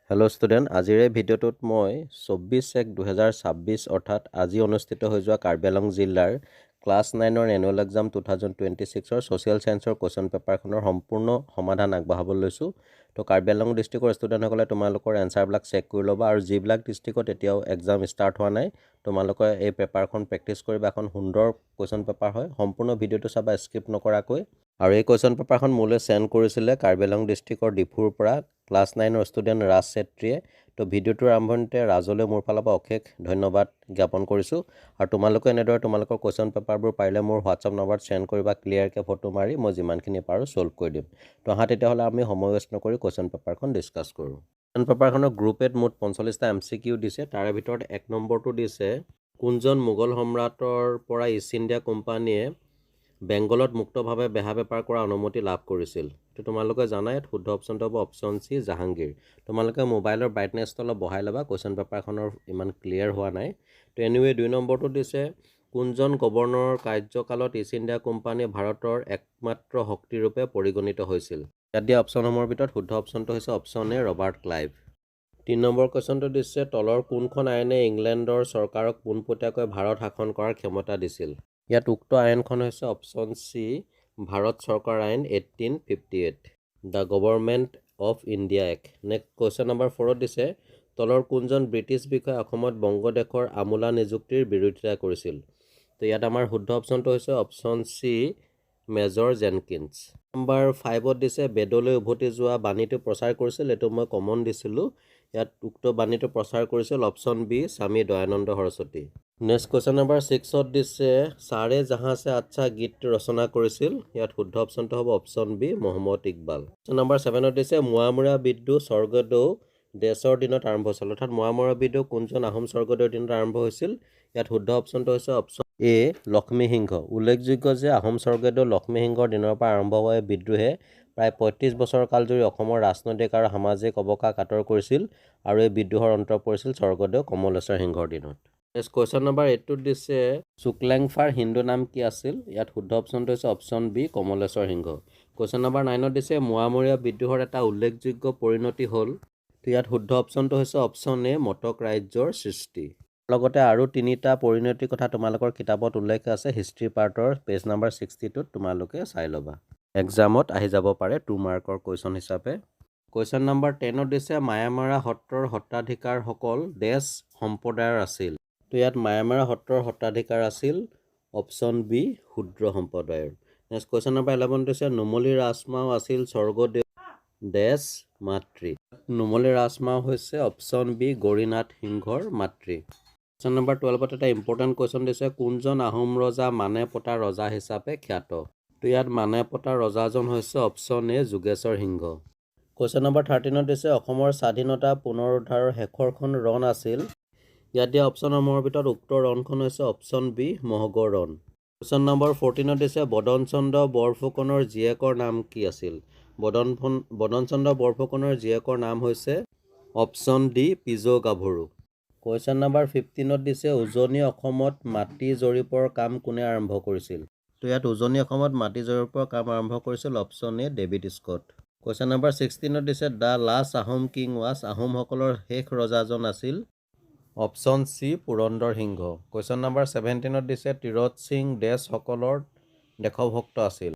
Hello' student, আজিৰ এই ভিডিঅ'টোত মই 24/1/2026 অৰ্থাৎ আজি অনুষ্ঠিত হৈ যোৱা কাৰ্বি আংলং জিলাৰ ক্লাছ 9ৰ এনুৱেল এক্সাম 2026ৰ ছ'চিয়েল ছায়েন্সৰ কুৱেশ্যন পেপাৰখনৰ সম্পূৰ্ণ সমাধান আগবঢ়াবলৈ লৈছোঁ। তো কাৰ্বি আংলং ডিষ্ট্ৰিক্টৰ ষ্টুডেণ্টসকলে তোমালোকৰ এনচাৰবিলাক চেক কৰি ল'বা, আৰু যিবিলাক ডিষ্ট্ৰিক্টত এতিয়াও এক্সাম ষ্টাৰ্ট হোৱা নাই তোমালোকে এই পেপাৰখন প্ৰেক্টিছ কৰিবা। এখন সুন্দৰ কুৱেশ্যন পেপাৰ হয়, সম্পূৰ্ণ ভিডিঅ'টো চাবা স্কিপ নকৰাকৈ। আৰু এই কুৱেশ্যন পেপাৰখন মোলৈ চেণ্ড কৰিছিলে কাৰ্বি আংলং ডিষ্ট্ৰিক্টৰ ডিফুৰ পৰা ক্লাছ 9ৰ ষ্টুডেণ্ট ৰাজ চেত্ৰীয়ে। তো ভিডিঅ'টোৰ আৰম্ভণিতে ৰাজলৈ মোৰ ফালৰ পৰা অশেষ ধন্যবাদ জ্ঞাপন কৰিছোঁ। আৰু তোমালোকে এনেদৰে তোমালোকৰ কুৱেশ্যন পেপাৰবোৰ পাৰিলে মোৰ হোৱাটছআপ নম্বৰত চেণ্ড কৰিবা, ক্লিয়াৰকৈ ফটো মাৰি মই যিমানখিনি পাৰোঁ ছল্ভ কৰি দিম। তো আহা তেতিয়াহ'লে আমি সময় ৱেষ্ট নকৰি কুৱেশ্যন পেপাৰখন ডিছকাছ কৰোঁ। কুৱেশ্যন পেপাৰখনৰ গ্ৰুপ এত মুঠ 45টা MCQ দিছে। তাৰে ভিতৰত 1 নম্বৰটো দিছে, কোনজন মোগল সম্ৰাটৰ পৰা ইষ্ট ইণ্ডিয়া কোম্পানীয়ে বেংগলত মুক্তভাৱে বেহা বেপাৰ কৰা অনুমতি লাভ কৰিছিল? তো তোমালোকে জানাই ইয়াত শুদ্ধ অপশ্যনটো হ'ব অপশ্যন চি, জাহাংগীৰ। তোমালোকে মোবাইলৰ ব্ৰাইটনেছটো অলপ বঢ়াই ল'বা, কুৱেশ্যন পেপাৰখনৰ ইমান ক্লিয়াৰ হোৱা নাই। তো এনিৱে 2 নম্বৰটো দিছে, কোনজন গভৰ্ণৰৰ কাৰ্যকালত ইষ্ট ইণ্ডিয়া কোম্পানী ভাৰতৰ একমাত্ৰ শক্তিৰূপে পৰিগণিত হৈছিল? ইয়াত দিয়া অপশ্যনসমূহৰ ভিতৰত শুদ্ধ অপশ্যনটো হৈছে অপশ্যন এ, ৰবাৰ্ট ক্লাইভ। 3 নম্বৰ কুৱেশ্যনটো দিছে, তলৰ কোনখন আইনে ইংলেণ্ডৰ চৰকাৰক পোনপটীয়াকৈ ভাৰত শাসন কৰাৰ ক্ষমতা দিছিল? ইয়াত উক্ত আইনখন হৈছে অপশ্যন চি, ভাৰত চৰকাৰ আইন 1858, the government of India act. Next question নম্বৰ 4ত দিছে, তলৰ কোনজন ব্ৰিটিছ বিষয়াই অসমত বংগদেশৰ আমোলা নিযুক্তিৰ বিৰোধিতা কৰিছিল? তো ইয়াত আমাৰ শুদ্ধ অপশ্যনটো হৈছে অপশ্যন চি, মেজৰ জেনকিন্স। নম্বৰ 5ত দিছে, বেদলৈ উভতি যোৱা বাণীটো প্ৰচাৰ কৰিছিল, এইটো মই কমন দিছিলোঁ। ইয়াত উক্ত বাণীটো প্ৰচাৰ কৰিছিল option B, Swami Dayanand Saraswati. Next question নম্বৰ 6ত দিছে, চাৰে জাহাঁ সে আচ্ছা গীতটো ৰচনা কৰিছিল? ইয়াত শুদ্ধ অপশ্যনটো হ'ব option B, Muhammad Iqbal. Question নম্বৰ 7ত দিছে, মোৱামৰীয়া বিদ্ৰোহ স্বৰ্গদেউ দেশৰ দিনত আৰম্ভ হৈছিল, অৰ্থাৎ মোৱামৰীয়া বিদ্ৰোহ কোনজন আহোম স্বৰ্গদেউৰ দিনত আৰম্ভ হৈছিল? ইয়াত শুদ্ধ অপশ্যনটো হৈছে অপশ্যন এ, লক্ষ্মীসিংহ। উল্লেখযোগ্য যে আহোম স্বৰ্গদেউ লক্ষ্মীসিংহৰ দিনৰ পৰা আৰম্ভ হোৱা এই বিদ্ৰোহে প্ৰায় 35 বছৰ কাল জুৰি অসমৰ ৰাজনৈতিক আৰু সামাজিক অৱকাশ আঁতৰ কৰিছিল, আৰু এই বিদ্ৰোহৰ অন্ত পৰিছিল স্বৰ্গদেউ কমলেশ্বৰ সিংহৰ দিনত। নেক্সট কুৱেশ্যন নম্বৰ 8ত দিছে, শুক্লেংফাৰ হিন্দু নাম কি আছিল? ইয়াত শুদ্ধ অপশ্যনটো হৈছে অপশ্যন বি, কমলেশ্বৰ সিংহ। কুৱেশ্যন নম্বৰ 9ত দিছে, মোৱামৰীয়া বিদ্ৰোহৰ এটা উল্লেখযোগ্য পৰিণতি হ'ল? তো ইয়াত শুদ্ধ অপশ্যনটো হৈছে অপশ্যন এ, মটক ৰাজ্যৰ সৃষ্টি। লগতে আৰু 3টা পৰিণতিৰ কথা তোমালোকৰ কিতাপত উল্লেখ আছে, হিষ্ট্ৰী পাৰ্টৰ পেজ নম্বৰ 62ত তোমালোকে চাই ল'বা। এক্সামত আহি যাব পাৰে 2 মাৰ্কৰ কুৱেশ্যন হিচাপে। কুৱেশ্যন নম্বৰ 10ত দিছে, মায়ামাৰা সত্ৰৰ সত্ৰাধিকাৰসকল ডেছ সম্প্ৰদায়ৰ আছিল? তো ইয়াত মায়ামাৰা সত্ৰৰ সত্ৰাধিকাৰ আছিল অপশ্যন বি, শূদ্ৰ সম্প্ৰদায়ৰ। নেক্সট কুৱেশ্যন নম্বৰ 11ত দিছে, নুমলী ৰাজমাও আছিল স্বৰ্গদেউ ডেছ মাতৃ? নুমলী ৰাজমাও হৈছে অপশ্যন বি, গৌৰীনাথ সিংহৰ মাতৃ। কুৱেশ্যন নম্বৰ 12ত এটা ইম্পৰ্টেণ্ট কুৱেশ্যন দিছে, কোনজন আহোম ৰজা মানে পতা ৰজা হিচাপে খ্যাত? তো ইয়াত মানে পতা ৰজাজন হৈছে option A, Jogeshwar Singha. Question নম্বৰ 13ত দিছে, অসমৰ স্বাধীনতা পুনৰুদ্ধাৰৰ শেষৰখন ৰণ আছিল? ইয়াত দিয়া অপশ্যনসমূহৰ ভিতৰত উক্ত ৰণখন হৈছে অপশ্যন বি, মহগৰ ৰণ। কুৱেশ্যন নম্বৰ 14ত দিছে, বদন চন্দ্ৰ বৰফুকনৰ জীয়েকৰ নাম কি আছিল? বদন চন্দ্ৰ বৰফুকনৰ জীয়েকৰ নাম হৈছে অপশ্যন ডি, পিজৌ গাভৰু। কুৱেশ্যন নম্বৰ 15ত দিছে, উজনি অসমত মাটি জৰীপৰ কাম কোনে আৰম্ভ কৰিছিল? তো ইয়াত উজনি অসমত মাটি জৰীপৰ কাম আৰম্ভ কৰিছিল option A, David Scott. Question নম্বৰ 16ত দিছে, the last Ahom king was? আহোমসকলৰ শেষ ৰজাজন আছিল option C, Purandar Singha. Question নম্বৰ 17ত দিছে, তীৰত সিং ডেছ সকলৰ দেশভক্ত আছিল?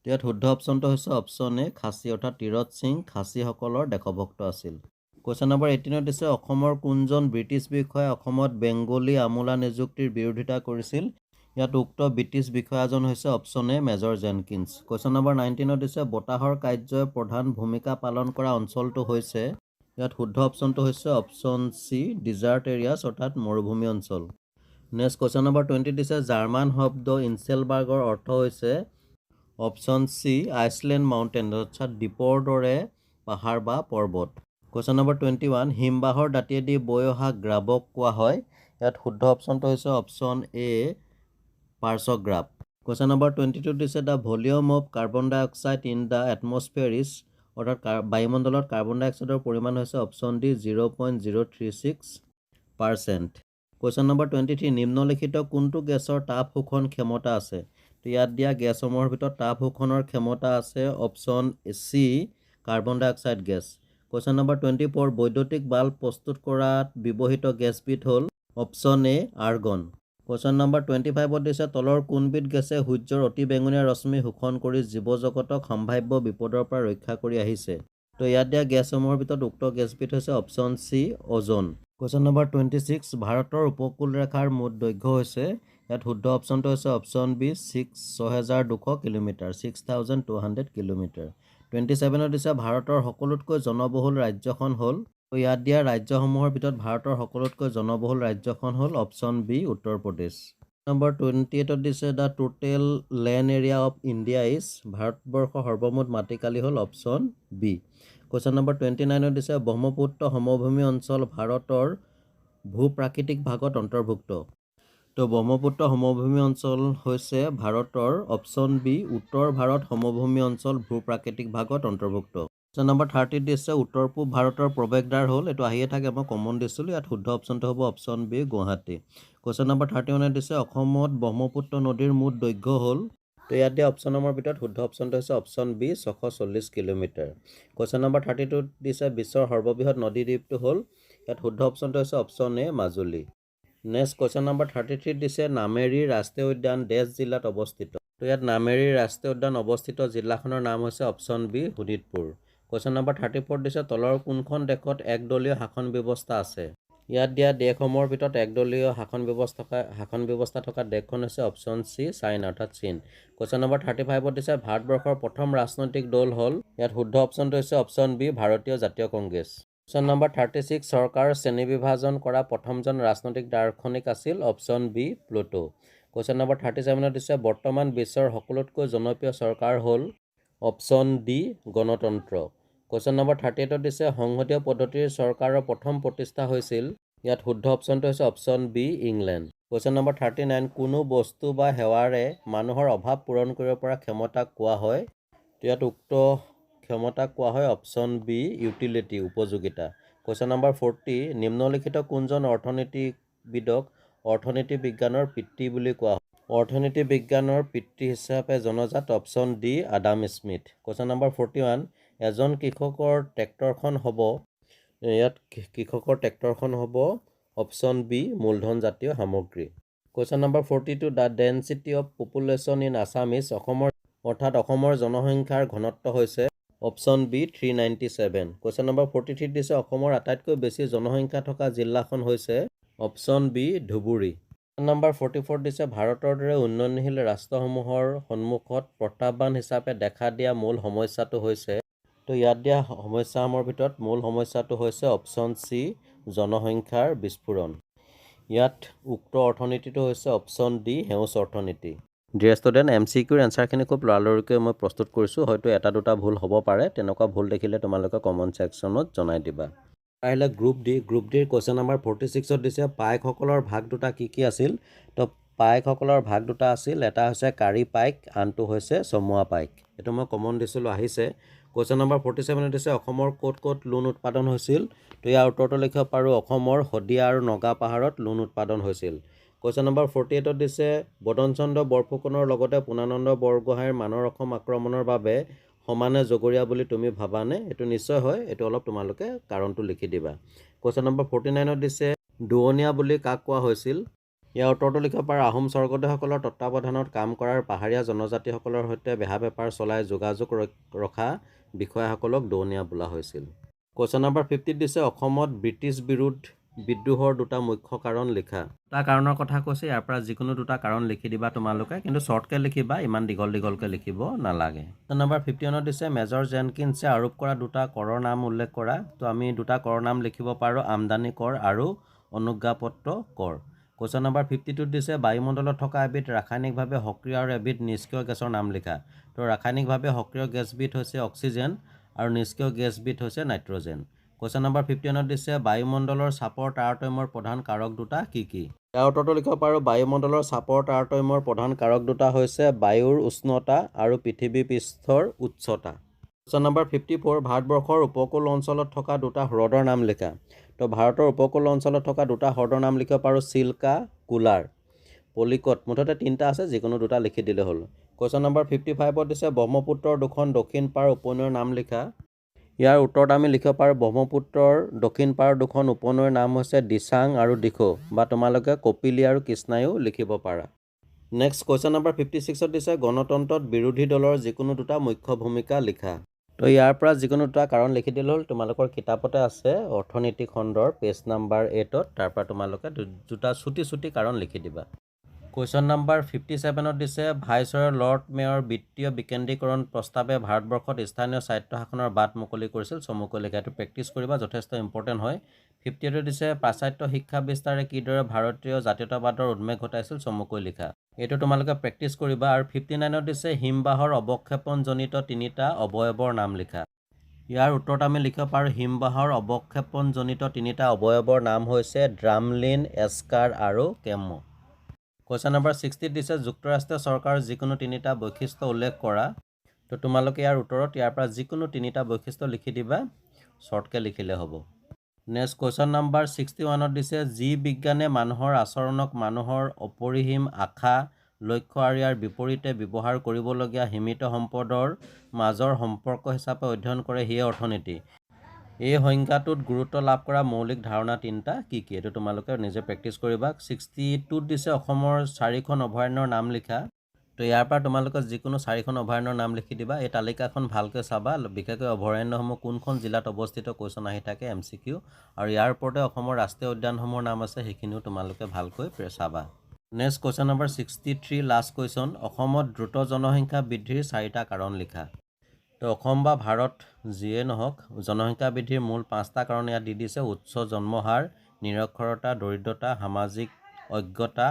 ইয়াত শুদ্ধ অপশ্যনটো হৈছে অপশ্যন এ, খাচী, অৰ্থাৎ তীৰত সিং খাচীসকলৰ দেশভক্ত আছিল। কুৱেশ্যন নম্বৰ 18ত দিছে, অসমৰ কোনজন ব্ৰিটিছ বিষয়াই অসমত বেংগলী আমোলা নিযুক্তিৰ বিৰোধিতা কৰিছিল? ইয়াত উক্ত ব্ৰিটিছ বিষয়াজন হৈছে option A, major Jenkins. Question নম্বৰ 19ত দিছে, বতাহৰ কাৰ্যই প্ৰধান ভূমিকা পালন কৰা অঞ্চলটো হৈছে? ইয়াত শুদ্ধ অপশ্যনটো হৈছে অপশ্যন চি, ডিজাৰ্ট এৰিয়াছ, অৰ্থাৎ মৰুভূমি অঞ্চল। নেক্সট কুৱেশ্যন নম্বৰ 20 দিছে, জাৰ্মান শব্দ ইনচেলবাৰ্গৰ অৰ্থ হৈছে? অপশ্যন চি, আইচলেণ্ড মাউণ্টেন, অৰ্থাৎ দ্বীপৰ দৰে পাহাৰ বা পৰ্বত। কুৱেশ্যন নম্বৰ 21, হিমবাহৰ দাঁতিয়েদি বৈ অহা গ্ৰাবক কোৱা হয়? ইয়াত শুদ্ধ অপশ্যনটো হৈছে অপশ্যন এ, পাৰ্চগ্ৰাফ। কুৱেশ্যন নম্বৰ 22 দিছে, the volume of carbon dioxide in the atmosphere is? অৰ্থাৎ বায়ুমণ্ডলত কাৰ্বন ডাই অক্সাইডৰ পৰিমাণ হৈছে অপশ্যন ডি, 0.036%। কুৱেশ্যন নম্বৰ 23, নিম্নলিখিত কোনটো গেছৰ তাপ শোষণ ক্ষমতা আছে? তো ইয়াত দিয়া গেছসমূহৰ ভিতৰত তাপ শোষণৰ ক্ষমতা আছে অপশ্যন চি, কাৰ্বন ডাই অক্সাইড গেছ। কোৱেশ্যন নম্বৰ 24 বৈদ্যুতিক বাল্ব প্ৰস্তুত কৰাত ব্যৱহৃত গেছবিধ হ'ল option A argon. Question number 25 দিছে তলৰ কোনবিধ গেছে সূৰ্যৰ অতি বেঙুনীয়া ৰশ্মি শোষণ কৰি জীৱ জগতক সম্ভাৱ্য বিপদৰ পৰা ৰক্ষা কৰি আহিছে। তো ইয়াত দিয়া গেছসমূহৰ ভিতৰত উক্ত গেছবিধ হৈছে অপশ্যন চি অজন। কোৱেশ্যন নম্বৰ 26 ভাৰতৰ উপকূল ৰেখাৰ মুঠ দৈৰ্ঘ্য হৈছে, ইয়াত শুদ্ধ অপশ্যনটো হৈছে অপশ্যন বি 6200 কিলোমিটাৰ 6200 কিলোমিটাৰ। 27 দিছে ভাৰতৰ সকলোতকৈ জনবহুল ৰাজ্যখন হ'ল, তো ইয়াত দিয়া ৰাজ্যসমূহৰ ভিতৰত ভাৰতৰ সকলোতকৈ জনবহুল ৰাজ্যখন হ'ল option B Uttar Pradesh. Number 28 দিছে the total land area of India is, ভাৰতবৰ্ষৰ সৰ্বমুঠ মাটিকালি হ'ল অপশ্যন বি। কোৱেশ্যন নম্বৰ 29 দিছে ব্ৰহ্মপুত্ৰ সমভূমি অঞ্চল ভাৰতৰ ভূ প্ৰাকৃতিক ভাগত অন্তৰ্ভুক্ত। তো ব্ৰহ্মপুত্ৰ সমভূমি অঞ্চল হৈছে ভাৰতৰ অপশ্যন বি উত্তৰ ভাৰত সমভূমি অঞ্চল ভূ প্ৰাকৃতিক ভাগত অন্তৰ্ভুক্ত। কোৱেশ্যন নম্বৰ 30 দিছে উত্তৰ পূব ভাৰতৰ প্ৰৱেশদ্বাৰ হ'ল, এইটো আহিয়ে থাকে মই কমন দিছিলোঁ, ইয়াত শুদ্ধ অপশ্যনটো হ'ব option B Guwahati. Question number 31 দিছে অসমত ব্ৰহ্মপুত্ৰ নদীৰ মুঠ দৈৰ্ঘ্য হ'ল, তো ইয়াত দিয়া অপশ্যনৰ ভিতৰত শুদ্ধ অপশ্যনটো হৈছে option B 640 kilometre. Question number 32 দিছে বিশ্বৰ সৰ্ববৃহৎ নদী দ্বীপটো হ'ল, ইয়াত শুদ্ধ অপশ্যনটো হৈছে অপশ্যন এ মাজুলী। নেক্সট কোৱেশ্যন নম্বৰ 33 দিছে নামেৰী ৰাষ্ট্ৰীয় উদ্যান ডেছ জিলাত অৱস্থিত। তো ইয়াত নামেৰী ৰাষ্ট্ৰীয় উদ্যান অৱস্থিত জিলাখনৰ নাম হৈছে option B Sonitpur. Question number 34 দিছে তলৰ কোনখন দেশত একদলীয় শাসন ব্যৱস্থা আছে। ইয়াত দিয়া দেশসমূহৰ ভিতৰত একদলীয় শাসন ব্যৱস্থা থকা দেশখন হৈছে অপশ্যন চি চাইনা অৰ্থাৎ চীন। কোৱেশ্যন নম্বৰ 35 দিছে ভাৰতবৰ্ষৰ প্ৰথম ৰাজনৈতিক দল হ'ল, ইয়াত শুদ্ধ অপশ্যনটো হৈছে অপশ্যন বি ভাৰতীয় জাতীয় কংগ্ৰেছ। কোৱেশ্যন নম্বৰ 36 চৰকাৰৰ শ্ৰেণীবিভাজন কৰা প্ৰথমজন ৰাজনৈতিক দাৰ্শনিক আছিল option B Plato. Question number 37 দিছে বৰ্তমান বিশ্বৰ সকলোতকৈ জনপ্ৰিয় চৰকাৰ হ'ল অপশ্যন ডি গণতন্ত্ৰ। কোৱেশ্যন নম্বৰ 38 দিছে সংসদীয় পদ্ধতিৰ চৰকাৰৰ প্ৰথম প্ৰতিষ্ঠা হৈছিল, ইয়াত শুদ্ধ অপশ্যনটো হৈছে option B England. Question number 39 কোনো বস্তু বা সেৱাৰে মানুহৰ অভাৱ পূৰণ কৰিব পৰা ক্ষমতাক কোৱা হয়, ইয়াত উক্ত ক্ষমতাক কোৱা হয় অপশ্যন বি ইউটিলিটি উপযোগিতা। কোৱেশ্যন নম্বৰ 40 নিম্নলিখিত কোনজন অৰ্থনীতিবিদক অৰ্থনীতি বিজ্ঞানৰ পিতৃ বুলি কোৱা হয়। অৰ্থনীতি বিজ্ঞানৰ পিতৃ হিচাপে জনাজাত option D Adam Smith. Question number 41 এজন কৃষকৰ ট্ৰেক্টৰখন হ'ব, ইয়াত কৃষকৰ ট্ৰেক্টৰখন হ'ব অপশ্যন বি মূলধন জাতীয় সামগ্ৰী। Question number 42 the density of population in Assam is, অৰ্থাৎ অসমৰ জনসংখ্যাৰ ঘনত্ব হৈছে অপশ্যন বি 397। কোৱেশ্যন নম্বৰ 43 দিছে অসমৰ আটাইতকৈ বেছি জনসংখ্যা থকা জিলাখন হৈছে option B Dhubri. Question number 44 দিছে ভাৰতৰ দৰে উন্নয়নশীল ৰাষ্ট্ৰসমূহৰ সন্মুখত প্ৰত্যাহ্বান হিচাপে দেখা দিয়া মূল সমস্যাটো হৈছে, তো ইয়াত দিয়া সমস্যাসমূহৰ ভিতৰত মূল সমস্যাটো হৈছে অপশ্যন চি জনসংখ্যাৰ বিস্ফোৰণ। ইয়াত উক্ত অৰ্থনীতিটো হৈছে অপশ্যন ডি সেউজ অৰ্থনীতি। ডিয়াৰ ষ্টুডেণ্ট MCQৰ এনচাৰখিনি খুব লৰালৰিকৈ মই প্ৰস্তুত কৰিছোঁ, হয়তো এটা দুটা ভুল হ'ব পাৰে, তেনেকুৱা ভুল দেখিলে তোমালোকে কমেণ্ট ছেকশ্যনত জনাই দিবা। আহিলে গ্ৰুপ ডিৰ কুৱেশ্যন নম্বৰ 46 দিছে পাইকসকলৰ ভাগ দুটা কি কি আছিল। তো পাইকসকলৰ ভাগ দুটা আছিল, এটা হৈছে কাৰী পাইক, আনটো হৈছে চমুৱা পাইক। এইটো মই কমন দিছিলোঁ আহিছে। কুৱেশ্যন নম্বৰ 47 দিছে অসমৰ ক'ত ক'ত লোণ উৎপাদন হৈছিল। তো ইয়াৰ উত্তৰটো লিখিব পাৰোঁ অসমৰ শদিয়া আৰু নগা পাহাৰত লোণ উৎপাদন হৈছিল। কুৱেশ্যন নম্বৰ 48 দিছে বদনচন্দ্ৰ বৰফুকনৰ লগতে পুৰ্ণানন্দ বৰগোহাঁইৰ মানৰ অসম আক্ৰমণৰ বাবে সমানে জগৰীয়া বুলি তুমি ভাবানে। এইটো নিশ্চয় হয়, এইটো অলপ তোমালোকে কাৰণটো লিখি দিবা। কুৱেশ্যন নম্বৰ 49 দিছে দোৱনীয়া বুলি কাক কোৱা হৈছিল। ইয়াৰ উত্তৰটো লিখিব পাৰা আহোম স্বৰ্গদেউসকলৰ তত্বাৱধানত কাম কৰাৰ পাহাৰীয়া জনজাতিসকলৰ সৈতে বেহা বেপাৰ চলাই যোগাযোগ ৰখা বিষয়াসকলক দোৱনীয়া বোলা হৈছিল। কুৱেশ্যন নম্বৰ 50 দিছে অসমত ব্ৰিটিছ বিদ্ৰোহৰ দুটা মুখ্য কাৰণ লিখা। দুটা কাৰণৰ কথা কৈছে, ইয়াৰ পৰা যিকোনো দুটা কাৰণ লিখি দিবা তোমালোকে, কিন্তু শ্বৰ্টকৈ লিখিবা, ইমান দীঘলকৈ লিখিব নালাগে। কুৱেশ্যন নম্বৰ 51 দিছে মেজৰ জেনকিন্সে আৰোপ কৰা দুটা কৰৰ নাম উল্লেখ কৰা। তো আমি দুটা কৰৰ নাম লিখিব পাৰোঁ আমদানি কৰ আৰু অনুজ্ঞাপত্ৰ কৰ। কুৱেশ্যন নম্বৰ 52 দিছে বায়ুমণ্ডলত থকা এবিধ ৰাসায়নিকভাৱে সক্ৰিয় আৰু এবিধ নিষ্ক্ৰিয় গেছৰ নাম লিখা। তো ৰাসায়নিকভাৱে সক্ৰিয় গেছবিধ হৈছে অক্সিজেন আৰু নিষ্ক্ৰিয় গেছবিধ হৈছে নাইট্ৰজেন। কুৱেশ্যন নম্বৰ 51 দিছে বায়ুমণ্ডলৰ চাপৰ তাৰতম্যৰ প্ৰধান কাৰক দুটা কি কি। ইয়াৰ উত্তৰটো লিখিব পাৰোঁ বায়ুমণ্ডলৰ চাপৰ তাৰতম্যৰ প্ৰধান কাৰক দুটা হৈছে বায়ুৰ উষ্ণতা আৰু পৃথিৱী পৃষ্ঠৰ উচ্চতা। কুৱেশ্যন নম্বৰ 54 ভাৰতবৰ্ষৰ উপকূল অঞ্চলত থকা দুটা হ্ৰদৰ নাম লিখা। তো ভাৰতৰ উপকূল অঞ্চলত থকা দুটা হ্ৰদৰ নাম লিখিব পাৰোঁ চিল্কা কুলাৰ পলিকট, মুঠতে তিনিটা আছে, যিকোনো দুটা লিখি দিলে হ'ল। কুৱেশ্যন নম্বৰ 55 দিছে ব্ৰহ্মপুত্ৰৰ দুখন দক্ষিণ পাৰ উপনৈৰ নাম লিখা। ইয়াৰ উত্তৰত আমি লিখিব পাৰোঁ ব্ৰহ্মপুত্ৰৰ দক্ষিণ পাৰৰ দুখন উপনৈৰ নাম হৈছে দিচাং আৰু দিখৌ, বা তোমালোকে কপিলী আৰু কৃষ্ণায়ো লিখিব পাৰা। নেক্সট কুৱেশ্যন নম্বৰ 56ত দিছে গণতন্ত্ৰত বিৰোধী দলৰ যিকোনো দুটা মুখ্য ভূমিকা লিখা। তো ইয়াৰ পৰা যিকোনো দুটা কাৰণ লিখি দিলে হ'ল। তোমালোকৰ কিতাপতে আছে অৰ্থনীতি খণ্ডৰ পেজ নাম্বাৰ 8ত, তাৰ পৰা তোমালোকে দুটা চুটি কাৰণ লিখি দিবা। কুৱেশ্যন নম্বৰ 57ত দিছে ভাইচৰয় লৰ্ড মেয়ৰ বিত্তীয় বিকেন্দ্ৰীকৰণ প্ৰস্তাৱে ভাৰতবৰ্ষত স্থানীয় স্বায়ত্তশাসনৰ বাট মুকলি কৰিছিল। চমুকৈ লিখা, এইটো প্ৰেক্টিছ কৰিবা, যথেষ্ট ইম্পৰ্টেণ্ট হয়। 58ত দিছে পাশ্চাত্য শিক্ষা বিস্তাৰে কিদৰে ভাৰতীয় জাতীয়তাবাদৰ উদ্মেষ ঘটাইছিল। চমুকৈ লিখা, এইটো তোমালোকে প্ৰেক্টিছ কৰিবা। আৰু 59ত দিছে হিমবাহৰ অৱক্ষেপণজনিত তিনিটা অৱয়ৱৰ নাম লিখা। ইয়াৰ উত্তৰত আমি লিখিব পাৰোঁ হিমবাহৰ অৱক্ষেপণজনিত তিনিটা অৱয়ৱৰ নাম হৈছে ড্ৰামলিন, এস্কাৰ আৰু কেম্মো। কুৱেশ্যন নম্বৰ 60 দিছে যুক্তৰাষ্ট্ৰীয় চৰকাৰৰ যিকোনো তিনিটা বৈশিষ্ট্য উল্লেখ কৰা। তো তোমালোকে ইয়াৰ উত্তৰত ইয়াৰ পৰা যিকোনো তিনিটা বৈশিষ্ট্য লিখি দিবা, শ্বৰ্টকৈ লিখিলে হ'ব। নেক্সট কুৱেশ্যন নম্বৰ 61ত দিছে যি বিজ্ঞানে মানুহৰ আচৰণক মানুহৰ অপৰিসীম আশা, লক্ষ্য আৰু ইয়াৰ বিপৰীতে ব্যৱহাৰ কৰিবলগীয়া সীমিত সম্পদৰ মাজৰ সম্পৰ্ক হিচাপে অধ্যয়ন কৰে, সিয়ে অৰ্থনীতি। এই সংজ্ঞাটোত গুৰুত্ব লাভ কৰা মৌলিক ধাৰণা তিনিটা কি কি, এইটো তোমালোকে নিজে প্ৰেক্টিছ কৰিবা। 62ত দিছে অসমৰ 4খন অভয়াৰণ্যৰ নাম লিখা। তো ইয়াৰ পৰা তোমালোকে যিকোনো 4খন অভয়াৰণ্যৰ নাম লিখি দিবা। এই তালিকাখন ভালকৈ চাবা, বিশেষকৈ অভয়াৰণ্যসমূহ কোনখন জিলাত অৱস্থিত কুৱেশ্যন আহি থাকে MCQ, আৰু ইয়াৰ ওপৰতে অসমৰ ৰাষ্ট্ৰীয় উদ্যানসমূহৰ নাম আছে, সেইখিনিও তোমালোকে ভালকৈ চাবা। Next question number 63 last question, অসমত দ্ৰুত জনসংখ্যা বৃদ্ধিৰ 4টা কাৰণ লিখা। তো অসম বা ভাৰত যিয়ে নহওক, জনসংখ্যা বৃদ্ধিৰ মূল 5টা কাৰণ ইয়াত দি দিছে। উচ্চ জন্মহাৰ, নিৰক্ষৰতা, দৰিদ্ৰতা, সামাজিক অজ্ঞতা,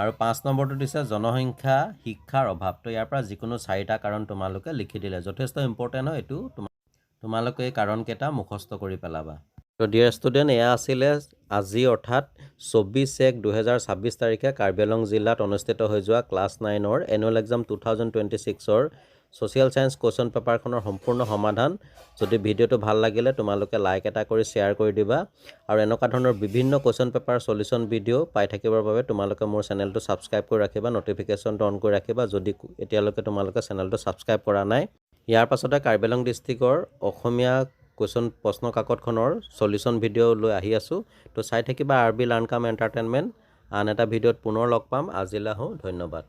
আৰু 5 নম্বৰটো দিছে জনসংখ্যা শিক্ষাৰ অভাৱ। তো ইয়াৰ পৰা যিকোনো 4টা কাৰণ তোমালোকে লিখি দিলে যথেষ্ট ইম্পৰ্টেণ্ট হয়। এইটো তোমালোকে এই কাৰণকেইটা মুখস্থ কৰি পেলাবা। তো ডিয়াৰ ষ্টুডেণ্ট, এয়া আছিলে আজি অৰ্থাৎ 24/1/2026 তাৰিখে কাৰ্বি আংলং জিলাত অনুষ্ঠিত হৈ যোৱা ক্লাছ 9ৰ এনুৱেল এক্সাম 2026ৰ ছ'চিয়েল ছায়েন্স কুৱেশ্যন পেপাৰখনৰ সম্পূৰ্ণ সমাধান। যদি ভিডিঅ'টো ভাল লাগিলে তোমালোকে লাইক এটা কৰি শ্বেয়াৰ কৰি দিবা, আৰু এনেকুৱা ধৰণৰ বিভিন্ন কুৱেশ্যন পেপাৰ সলিউশ্যন ভিডিঅ' পাই থাকিবৰ বাবে তোমালোকে মোৰ চেনেলটো ছাবস্ক্ৰাইব কৰি ৰাখিবা, নটিফিকেশ্যনটো অন কৰি ৰাখিবা যদি এতিয়ালৈকে তোমালোকে চেনেলটো ছাবস্ক্ৰাইব কৰা নাই। ইয়াৰ পাছতে কাৰ্বি আংলং ডিষ্ট্ৰিক্টৰ অসমীয়া কুৱেশ্যন প্ৰশ্ন কাকতখনৰ সলিউশ্যন ভিডিঅ' লৈ আহি আছোঁ। তো চাই থাকিবা RB লাৰ্ণ কাম এণ্টাৰটেইনমেণ্ট। আন এটা ভিডিঅ'ত পুনৰ লগ পাম। আজিলৈ আহোঁ, ধন্যবাদ।